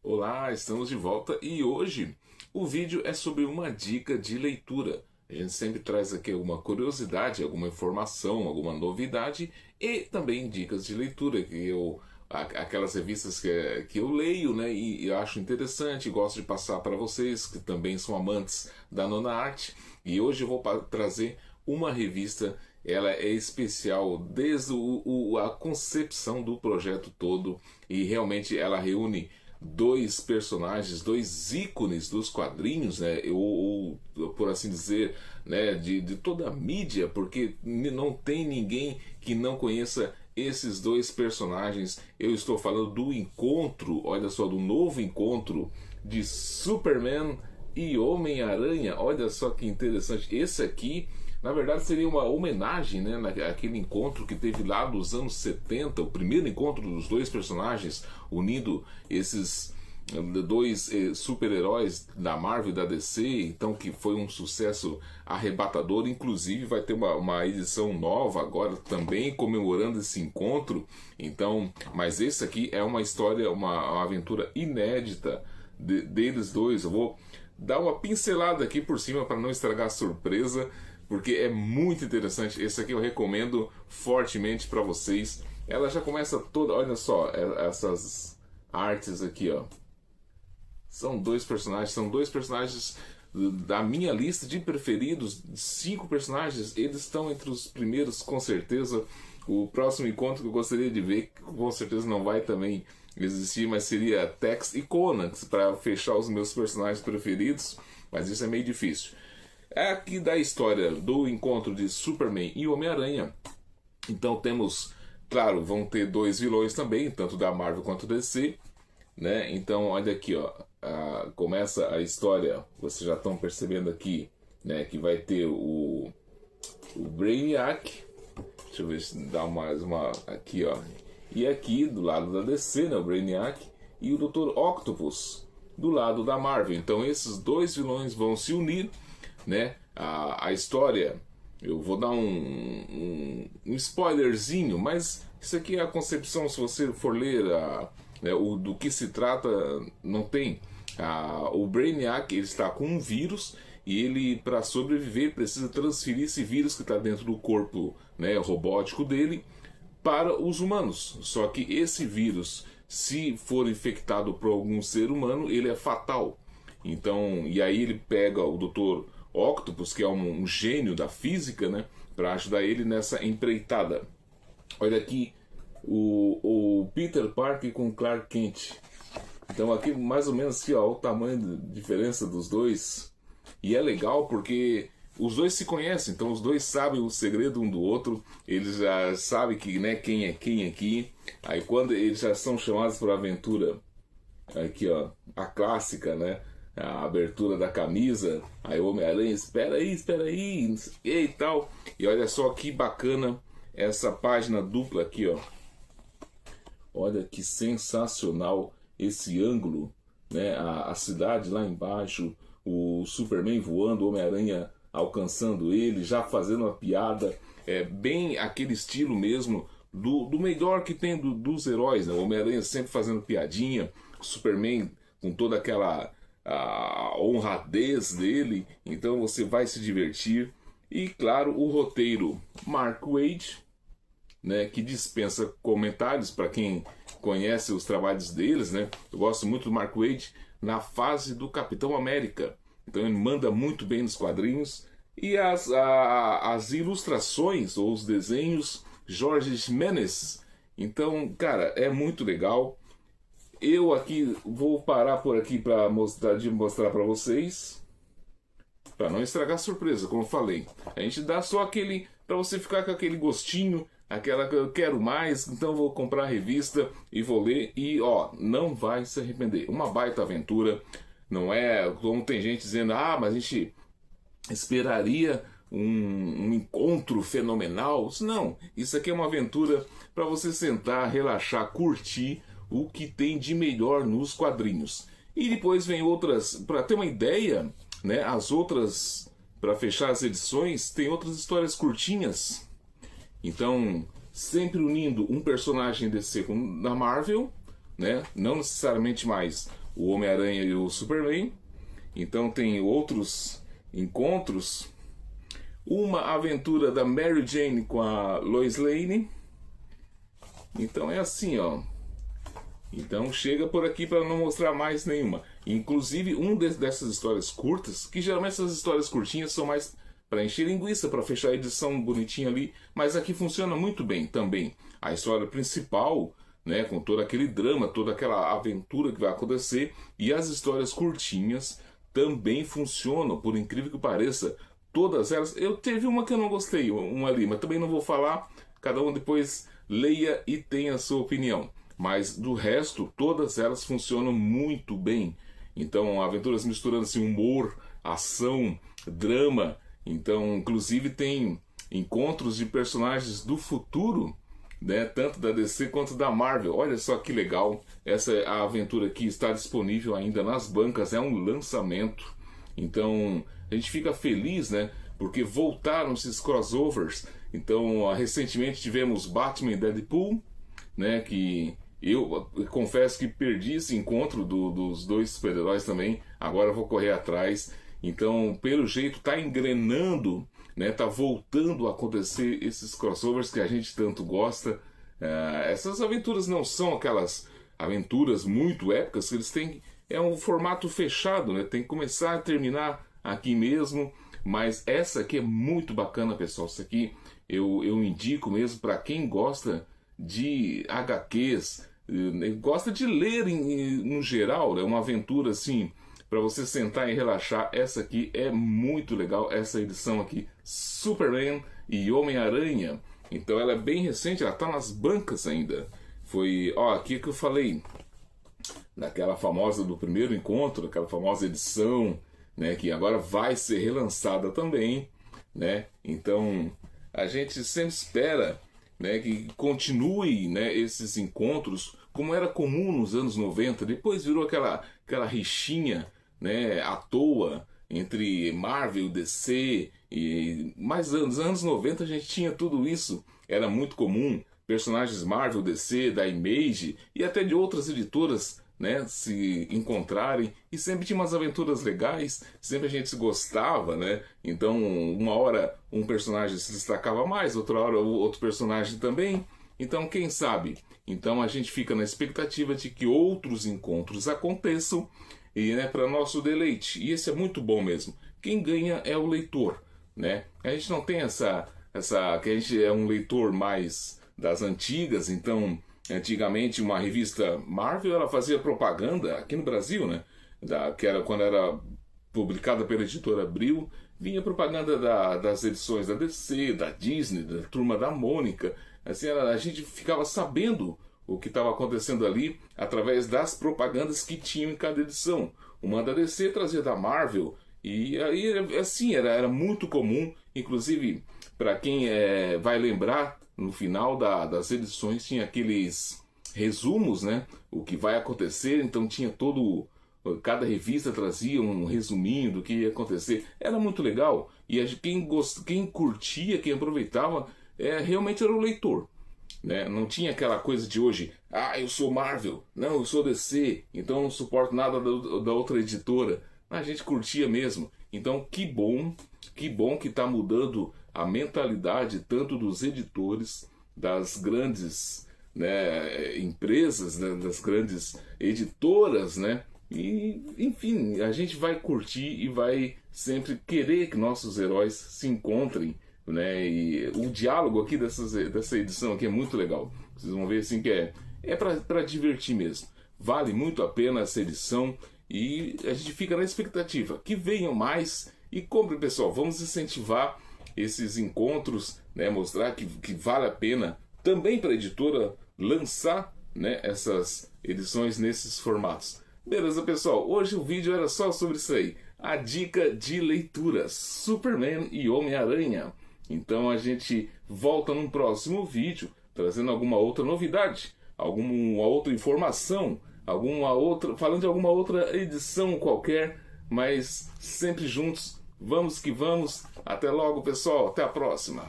Olá, estamos de volta e hoje o vídeo é sobre uma dica de leitura. A gente sempre traz aqui alguma curiosidade, alguma informação, alguma novidade e também dicas de leitura aquelas revistas que eu leio, né, e eu acho interessante, gosto de passar para vocês que também são amantes da nona arte. E hoje eu vou trazer uma revista. Ela é especial desde a concepção do projeto todo e realmente ela reúne dois personagens, dois ícones dos quadrinhos, né, ou por assim dizer, né, de toda a mídia, porque não tem ninguém que não conheça esses dois personagens. Eu estou falando do encontro, olha só, do novo encontro de Superman e Homem-Aranha. Olha só que interessante. Esse aqui, na verdade, seria uma homenagem, né, àquele encontro que teve lá dos anos 70, o primeiro encontro dos dois personagens, unindo esses dois super-heróis da Marvel e da DC, então que foi um sucesso arrebatador. Inclusive vai ter uma edição nova agora também comemorando esse encontro. Então, mas esse aqui é uma história, uma aventura inédita deles dois. Eu vou dar uma pincelada aqui por cima para não estragar a surpresa, porque é muito interessante. Esse aqui eu recomendo fortemente para vocês. Ela já começa toda, olha só, essas artes aqui, ó. São dois personagens da minha lista de preferidos, 5 personagens, eles estão entre os primeiros com certeza. O próximo encontro que eu gostaria de ver, com certeza não vai também existir, mas seria Tex e Conan, para fechar os meus personagens preferidos, mas isso é meio difícil. É aqui da história do encontro de Superman e Homem-Aranha. Então temos, claro, vão ter dois vilões também, tanto da Marvel quanto da DC, né? Então olha aqui, ó, começa a história, vocês já estão percebendo aqui, né, que vai ter o Brainiac. Deixa eu ver se dá mais uma aqui, ó. E aqui do lado da DC, né, o Brainiac, e o Dr. Octopus do lado da Marvel. Então esses dois vilões vão se unir, né? A história, eu vou dar um spoilerzinho, mas isso aqui é a concepção. Se você for ler né, do que se trata, não tem. O Brainiac, ele está com um vírus e ele, para sobreviver, precisa transferir esse vírus que está dentro do corpo, né, robótico dele para os humanos. Só que esse vírus, se for infectado por algum ser humano, ele é fatal. Então, e aí ele pega o Dr. Octopus, que é um gênio da física, né, para ajudar ele nessa empreitada. Olha aqui o Peter Parker com Clark Kent. Então aqui mais ou menos assim, ó, o tamanho de diferença dos dois. E é legal porque os dois se conhecem, então os dois sabem o segredo um do outro. Eles já sabem que, né, quem é quem aqui. Aí quando eles já são chamados para a aventura, aqui ó, a clássica, né, a abertura da camisa, aí o Homem-Aranha, espera aí, e tal. E olha só que bacana essa página dupla aqui, ó. Olha que sensacional esse ângulo, né? A cidade lá embaixo, o Superman voando, o Homem-Aranha alcançando ele, já fazendo uma piada. É bem aquele estilo mesmo do melhor que tem dos heróis, né? O Homem-Aranha sempre fazendo piadinha, o Superman com toda aquela a honradez dele. Então você vai se divertir. E claro, o roteiro Mark Waid, né, que dispensa comentários para quem conhece os trabalhos deles, né? Eu gosto muito do Mark Waid na fase do Capitão América. Então ele manda muito bem nos quadrinhos. E as ilustrações ou os desenhos, Jorge Jimenez. Então, cara, é muito legal. Eu aqui vou parar por aqui para mostrar para vocês, para não estragar a surpresa, como eu falei. A gente dá só aquele, para você ficar com aquele gostinho, aquela que eu quero mais, então vou comprar a revista e vou ler e ó, não vai se arrepender. Uma baita aventura, não é como tem gente dizendo, mas a gente esperaria um encontro fenomenal. Não, isso aqui é uma aventura para você sentar, relaxar, curtir o que tem de melhor nos quadrinhos. E depois vem outras, para ter uma ideia, né, as outras, para fechar as edições, tem outras histórias curtinhas. Então, sempre unindo um personagem DC com da Marvel, né, não necessariamente mais o Homem-Aranha e o Superman. Então tem outros encontros. Uma aventura da Mary Jane com a Lois Lane. Então é assim, ó. Então chega por aqui para não mostrar mais nenhuma. Inclusive dessas histórias curtas, que geralmente essas histórias curtinhas são mais para encher linguiça, para fechar a edição bonitinha ali, mas aqui funciona muito bem também. A história principal, né, com todo aquele drama, toda aquela aventura que vai acontecer, e as histórias curtinhas também funcionam, por incrível que pareça. Todas elas, eu teve uma que eu não gostei, uma ali, mas também não vou falar, cada um depois leia e tenha a sua opinião. Mas do resto, todas elas funcionam muito bem. Então, aventuras misturando assim, humor, ação, drama. Então, inclusive tem encontros de personagens do futuro, né, tanto da DC quanto da Marvel. Olha só que legal. Essa a aventura aqui está disponível ainda nas bancas, é um lançamento. Então, a gente fica feliz, né, porque voltaram esses crossovers. Então, recentemente tivemos Batman e Deadpool, né, que eu confesso que perdi esse encontro dos dois super-heróis também. Agora eu vou correr atrás. Então, pelo jeito, tá engrenando, né? Tá voltando a acontecer esses crossovers que a gente tanto gosta. Essas aventuras não são aquelas aventuras muito épicas, eles têm... É um formato fechado, né? Tem que começar e terminar aqui mesmo. Mas essa aqui é muito bacana, pessoal. Isso aqui eu indico mesmo para quem gosta de HQs, gosta de ler no geral, né? Uma aventura assim, para você sentar e relaxar. Essa aqui é muito legal, essa edição aqui, Superman e Homem-Aranha. Então ela é bem recente, ela está nas bancas ainda. Foi, ó, aqui que eu falei, daquela famosa do primeiro encontro, aquela famosa edição, né, que agora vai ser relançada também, né? Então a gente sempre espera, né, que continue, né, esses encontros como era comum nos anos 90. Depois virou aquela rixinha, né, à toa entre Marvel e DC. E mais nos anos 90 a gente tinha tudo isso, era muito comum. Personagens Marvel, DC, da Image e até de outras editoras, né, se encontrarem, e sempre tinha umas aventuras legais, sempre a gente se gostava, né? Então, uma hora um personagem se destacava mais, outra hora outro personagem também. Então, quem sabe? Então a gente fica na expectativa de que outros encontros aconteçam, e, né, para nosso deleite. E esse é muito bom mesmo. Quem ganha é o leitor, né? A gente não tem essa que a gente é um leitor mais das antigas. Então, antigamente uma revista Marvel, ela fazia propaganda aqui no Brasil, né? Que era quando era publicada pela editora Abril, vinha propaganda das edições da DC, da Disney, da Turma da Mônica. Assim, a gente ficava sabendo o que estava acontecendo ali através das propagandas que tinham em cada edição. Uma da DC trazia da Marvel, e aí assim, era muito comum. Inclusive, para quem vai lembrar, no final das edições tinha aqueles resumos, né? O que vai acontecer. Então tinha cada revista trazia um resuminho do que ia acontecer. Era muito legal. E quem curtia, quem aproveitava, realmente era o leitor, né? Não tinha aquela coisa de hoje, eu sou Marvel, não, eu sou DC, então não suporto nada da outra editora. A gente curtia mesmo. Então que bom que está mudando a mentalidade tanto dos editores, das grandes, né, empresas, né, das grandes editoras, né? E, enfim, a gente vai curtir e vai sempre querer que nossos heróis se encontrem, né? E o diálogo aqui dessa edição aqui é muito legal. Vocês vão ver assim que é para divertir mesmo. Vale muito a pena essa edição e a gente fica na expectativa que venham mais. E compre, pessoal, vamos incentivar esses encontros, né? Mostrar que vale a pena também para a editora lançar, né, essas edições nesses formatos. Beleza, pessoal? Hoje o vídeo era só sobre isso aí. A dica de leitura, Superman e Homem-Aranha. Então a gente volta num próximo vídeo, trazendo alguma outra novidade, alguma outra informação, falando de alguma outra edição qualquer, mas sempre juntos. Vamos que vamos. Até logo, pessoal. Até a próxima.